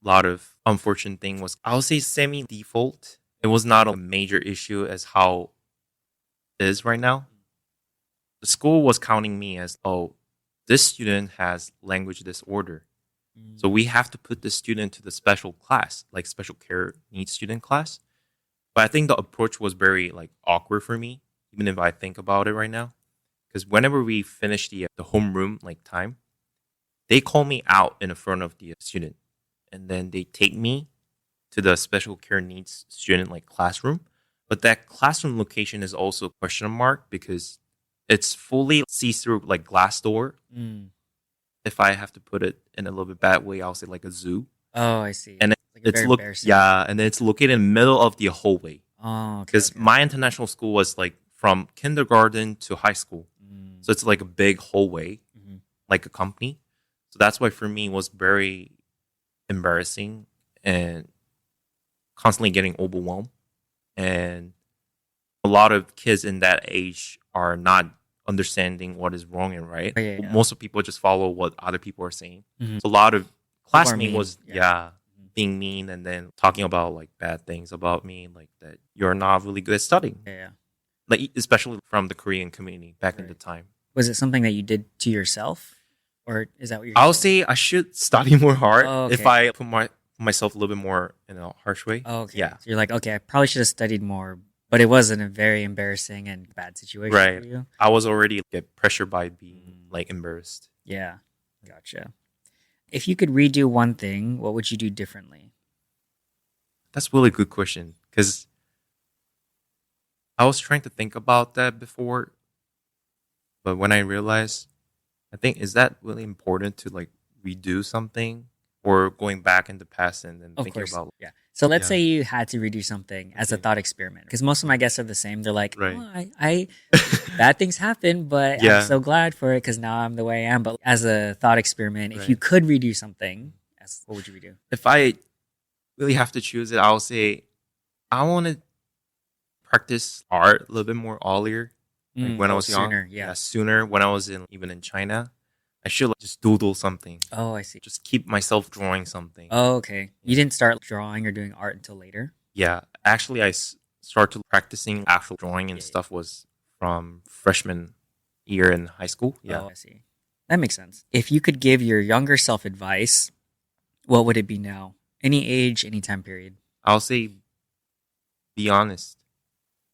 a lot of unfortunate thing was, I would say, semi-default. It was not a major issue as how it is right now. The school was counting me as, oh, this student has language disorder. So we have to put this student to the special class, like special care needs student class. But I think the approach was very like awkward for me, even if I think about it right now. Because whenever we finish the homeroom like time, they call me out in front of the student. And then they take me to the special care needs student like classroom. But that classroom location is also a question mark because it's fully see-through like glass door. If I have to put it in a little bit bad way, I'll say like a zoo. Oh, I see. And it's and it's located in the middle of the hallway. Oh, okay. Because my international school was like from kindergarten to high school. Mm. So it's like a big hallway, Mhm. like a company. So that's why for me it was very embarrassing and constantly getting overwhelmed. And a lot of kids in that age are not understanding what is wrong and right. Oh, yeah, yeah. Most of people just follow what other people are saying. Mhm. So a lot of People are classmate mean, was yeah. being mean and then talking about like bad things about me, like that you're not really good at studying. Yeah, yeah. Like especially from the Korean community back in the Right. time. Was it something that you did to yourself, or is that what you're I'll saying? say I should study more hard Oh, if okay. I put myself a little bit more in a harsh way. Oh, okay. Yeah. So you're like, okay, I probably should have studied more, but it wasn't a very embarrassing and bad situation Right. for you. I was already get pressured by being like embarrassed. Yeah, gotcha. If you could redo one thing, what would you do differently? That's a really good question because I was trying to think about that before, but when I realized, I think is that really important to like redo something or going back in the past and then Of thinking course, about yeah. So let's Yeah. say you had to redo something as a Okay. thought experiment, because most of my guests are the same. They're like, Right. oh, I bad things happen, but I'm Yeah. so glad for it because now I'm the way I am. But as a thought experiment, if you Right. could redo something, what would you redo? If I really have to choose it, I'll say I want to practice art a little bit more earlier. Like when I was young, Sooner, yeah. sooner when I was even in China, I should like, just doodle something, Oh, I see. just keep myself drawing something. Oh, okay. You didn't start drawing or doing art until later? Yeah, actually, I started practicing actual drawing and Yeah, yeah. stuff was from freshman year in high school. Yeah, Oh, I see. That makes sense. If you could give your younger self advice, what would it be now? Any age, any time period? I'll say be honest.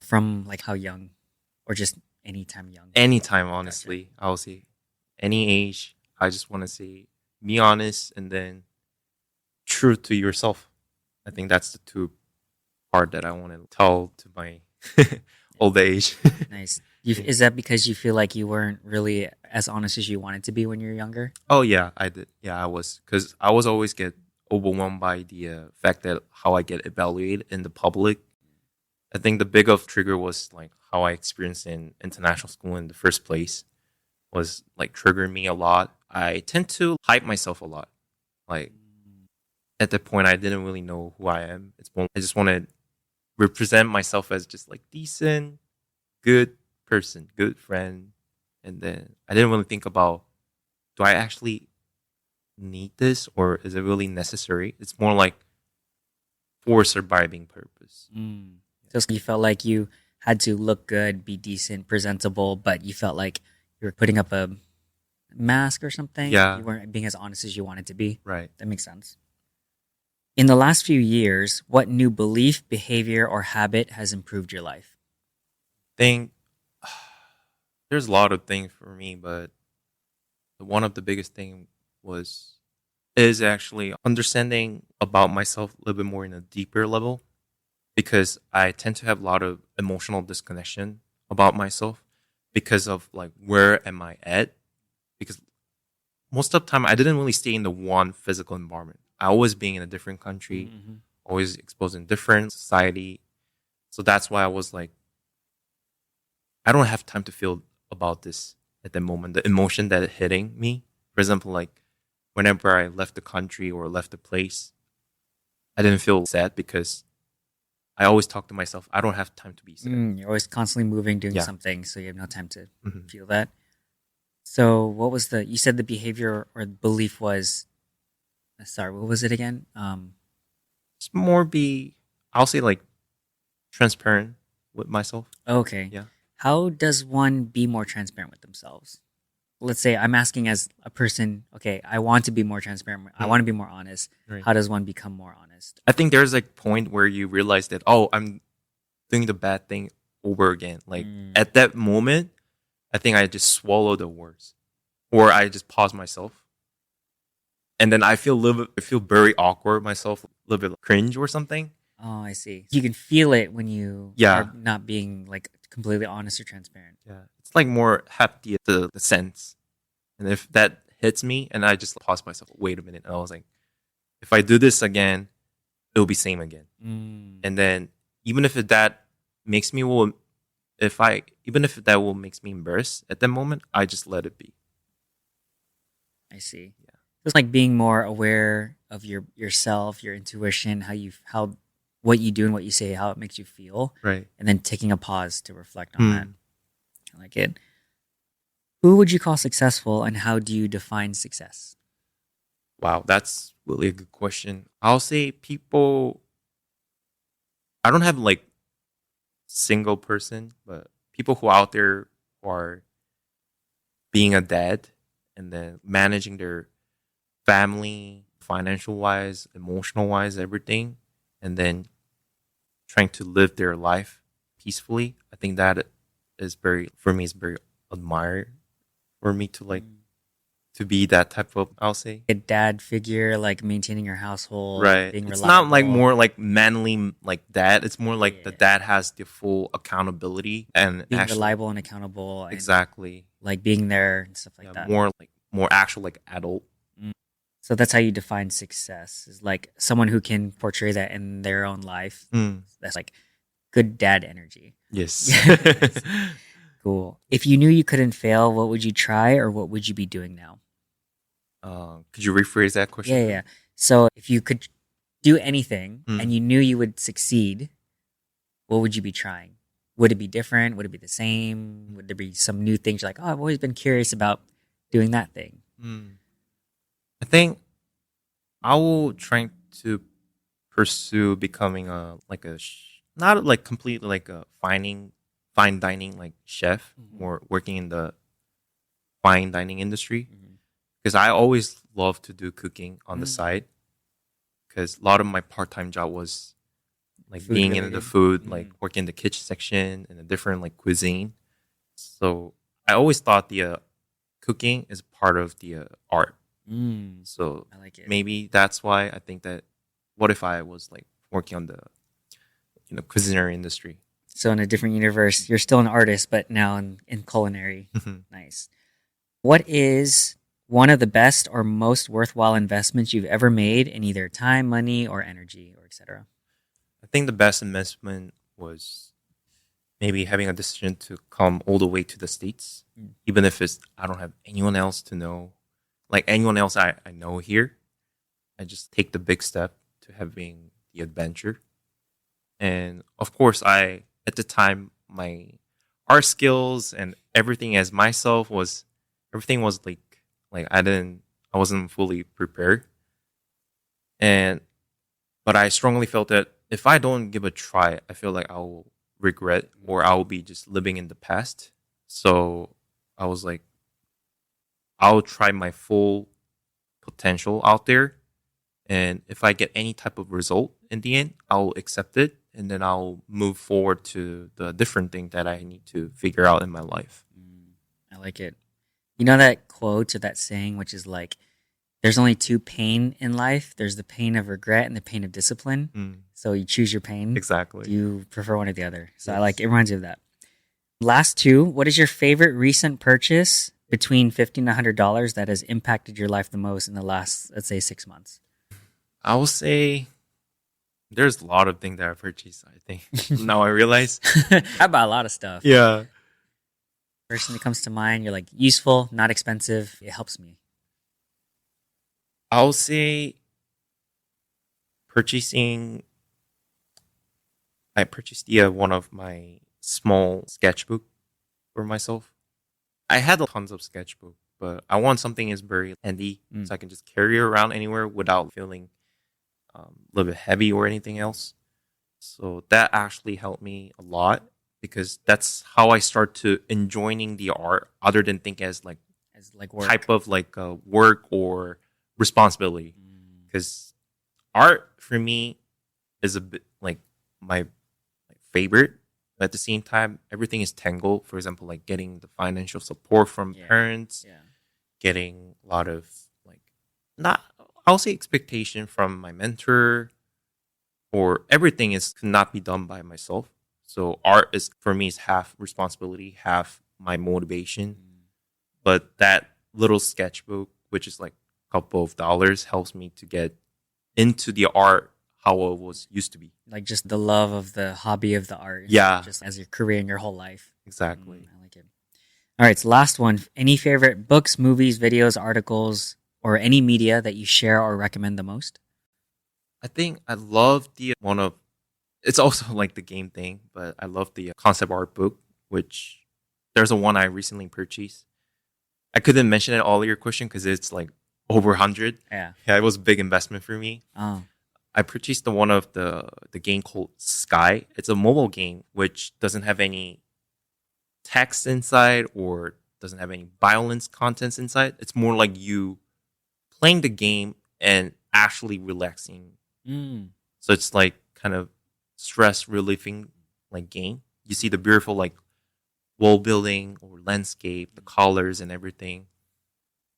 From like how young? Or just anytime young? Anytime, honestly, I'll say any age. I just want to say be honest and then true to yourself. I think that's the two part that I want to tell to my old age. Nice. Is that because you feel like you weren't really as honest as you wanted to be when you were younger? Oh yeah, I did. Yeah, I was because I was always get overwhelmed by the fact that how I get evaluated in the public. I think the big of trigger was like how I experienced in international school in the first place was like triggering me a lot. I tend to hype myself a lot. Like at that point, I didn't really know who I am. It's more, I just want to represent myself as just like decent, good person, good friend, and then I didn't really think about do I actually need this or is it really necessary? It's more like for surviving purpose. So you felt like you had to look good, be decent, presentable, but you felt like you were putting up a mask or something. Yeah. You weren't being as honest as you wanted to be. Right. That makes sense. In the last few years, what new belief, behavior, or habit has improved your life? Think there's a lot of things for me, but one of the biggest thing is actually understanding about myself a little bit more in a deeper level because I tend to have a lot of emotional disconnection about myself because of like where am I at? Because most of the time I didn't really stay in the one physical environment. I always being in a different country, always exposed in different society. So that's why I was like, I don't have time to feel about this at the moment. The emotion that hitting me, for example, like whenever I left the country or left the place, I didn't feel sad because I always talk to myself. I don't have time to be sad. You're always constantly moving, doing Yeah. something, so you have no time to Mhm. feel that. So what was you said the behavior or belief was, sorry, what was it again? It's more I'll say like transparent with myself. Okay. Yeah. How does one be more transparent with themselves? Let's say I'm asking as a person, okay, I want to be more transparent. I want to be more honest. Right. How does one become more honest? I think there's like a point where you realize that, oh, I'm doing the bad thing over again. Like at that moment, I think I just swallow the words or I just pause myself. And then I feel very awkward myself, a little bit cringe or something. Oh, I see. You can feel it when you Yeah. are not being like completely honest or transparent. Yeah. It's like more happy at the sense. And if that hits me and I just pause myself, wait a minute. And I was like, if I do this again, it'll be same again. And then even if that makes me even if that will makes me embarrassed at that moment, I just let it be. I see. Yeah. It's like being more aware of yourself, your intuition, how what you do and what you say, how it makes you feel, Right. and then taking a pause to reflect on that. I like it. Who would you call successful, and how do you define success? Wow, that's really a good question. I'll say people. I don't have like single person, but people who are out there who are being a dad and then managing their family, financial wise, emotional wise, everything, and then trying to live their life peacefully. I think that is very, for me, is very admired for me to like to be that type of, I'll say. A dad figure, like maintaining your household, Right. being It's reliable. not like more like manly like dad. It's more like the Yeah. dad has the full accountability and being actually reliable and accountable, and exactly. like being there and stuff like Yeah, that. more actual like adult. So that's how you define success, is like someone who can portray that in their own life. That's like good dad energy. Yes. Cool. If you knew you couldn't fail, what would you try, or what would you be doing now? Could you rephrase that question? Yeah. So if you could do anything Mm. and you knew you would succeed, what would you be trying? Would it be different? Would it be the same? Would there be some new things you're like, oh, I've always been curious about doing that thing? I think I will try to pursue becoming a like a not like completely like a fine dining like chef or working in the fine dining industry because I always love to do cooking on the side because a lot of my part-time job was like Food being in related. the food, like working in the kitchen section in a different like cuisine. So I always thought the cooking is part of the art. So I like it. maybe that's why I think that what if I was like working on the culinary industry? So in a different universe, you're still an artist, but now in culinary. Nice. What is one of the best or most worthwhile investments you've ever made in either time, money, or energy, or etc.? I think the best investment was maybe having a decision to come all the way to the States, even if I don't have anyone else to know, like anyone else I know here. I just take the big step to having the adventure. And of course, at the time, my art skills and everything as myself everything was like I wasn't fully prepared. But I strongly felt that if I don't give a try, I feel like I will regret or I will be just living in the past. So I was like, I'll try my full potential out there. And if I get any type of result in the end, I'll accept it. And then I'll move forward to the different thing that I need to figure out in my life. I like it. You know that quote or that saying, which is like, there's only two pain in life. There's the pain of regret and the pain of discipline. So you choose your pain. Exactly. Do you prefer one or the other? So Yes. I like it. Reminds you of that. Last two. What is your favorite recent purchase between $50 and $100 that has impacted your life the most in the last, let's say, 6 months? I will say there's a lot of things that I purchased, I think. Now I realize. I buy a lot of stuff. Yeah. First thing that comes to mind, you're like, useful, not expensive. It helps me. I'll say purchasing. I purchased one of my small sketchbook for myself. I had tons of sketchbook, but I want something that's very handy so I can just carry it around anywhere without feeling a little bit heavy or anything else. So that actually helped me a lot because that's how I start to enjoying the art other than think as like work. type of like work or responsibility. Because art for me is a bit like my favorite, but at the same time, everything is tangled. For example, like getting the financial support from parents, getting a lot of like not I'll say expectation from my mentor, or everything is cannot be done by myself. So art is for me is half responsibility, half my motivation. But that little sketchbook, which is like a couple of dollars, helps me to get into the art how it was used to be. Like just the love of the hobby of the art. Yeah. Just as your career and your whole life. Exactly. I like it. All right, so last one. Any favorite books, movies, videos, articles, or any media that you share or recommend the most? I think I love the one of it's also like the game thing, but I love the concept art book, which there's a one I recently purchased. I couldn't mention it all of your question because it's like over 100. Yeah. Yeah, it was a big investment for me. Oh. I purchased the one of the game called Sky. It's a mobile game which doesn't have any text inside or doesn't have any violence contents inside. It's more like you playing the game and actually relaxing. Mm. So it's like kind of stress relieving like game. You see the beautiful like wall building or landscape, the colors and everything.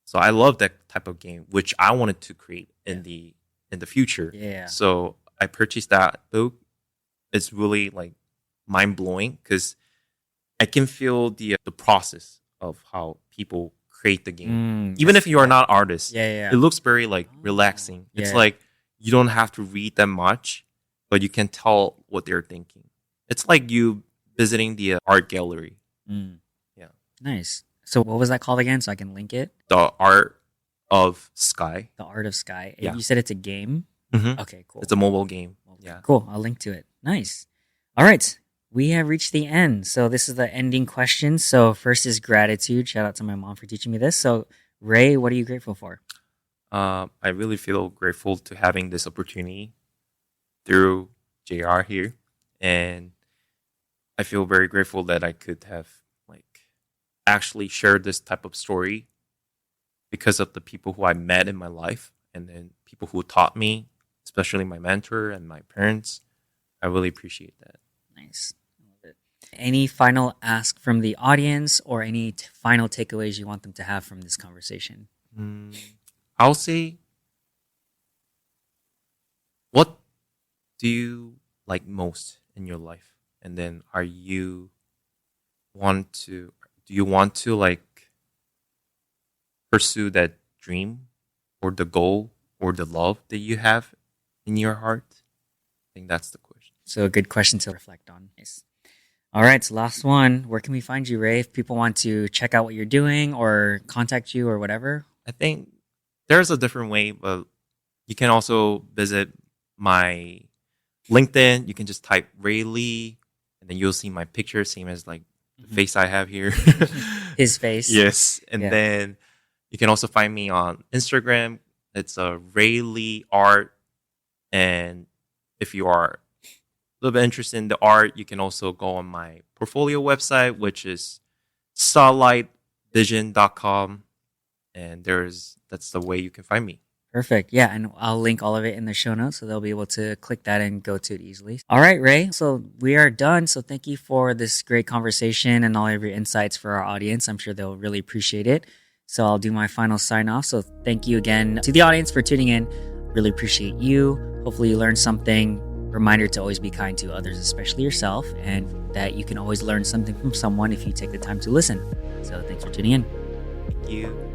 So I love that type of game, which I wanted to create in the future. Yeah. So I purchased that book. It's really like mind blowing because I can feel the process of how people create the game. Even if you are not artists, Yeah. it looks very like relaxing. It's Yeah. like you don't have to read that much, but you can tell what they're thinking. It's like you visiting the art gallery. Mm. Yeah. Nice. So what was that called again? So I can link it. The art of Sky. The Art of Sky. Yeah. You said it's a game. Mm-hmm. Okay, cool. It's a mobile game. Yeah. Cool. I'll link to it. Nice. All right. We have reached the end. So this is the ending question. So first is gratitude. Shout out to my mom for teaching me this. So Ray, what are you grateful for? I really feel grateful to having this opportunity through JR here. And I feel very grateful that I could have like actually shared this type of story because of the people who I met in my life and then people who taught me, especially my mentor and my parents. I really appreciate that. Nice. I love it. Any final ask from the audience or any final takeaways you want them to have from this conversation? I'll say, what do you like most in your life? And then do you want to like pursue that dream or the goal or the love that you have in your heart? I think that's the question. So a good question to reflect on. Nice. All right, so last one. Where can we find you, Ray? If people want to check out what you're doing or contact you or whatever. I think there's a different way, but you can also visit my LinkedIn. You can just type Ray Lee, and then you'll see my picture, same as like the face I have here. His face. Yes. And then you can also find me on Instagram. It's a Ray Lee Art. And if you are a little bit interested in the art, you can also go on my portfolio website, which is starlightvision.com. And that's the way you can find me. Perfect. Yeah, and I'll link all of it in the show notes so they'll be able to click that and go to it easily. All right, Ray. So we are done. So thank you for this great conversation and all of your insights for our audience. I'm sure they'll really appreciate it. So I'll do my final sign off. So thank you again to the audience for tuning in. Really appreciate you. Hopefully you learned something. Reminder to always be kind to others, especially yourself, and that you can always learn something from someone if you take the time to listen. So thanks for tuning in. Thank you.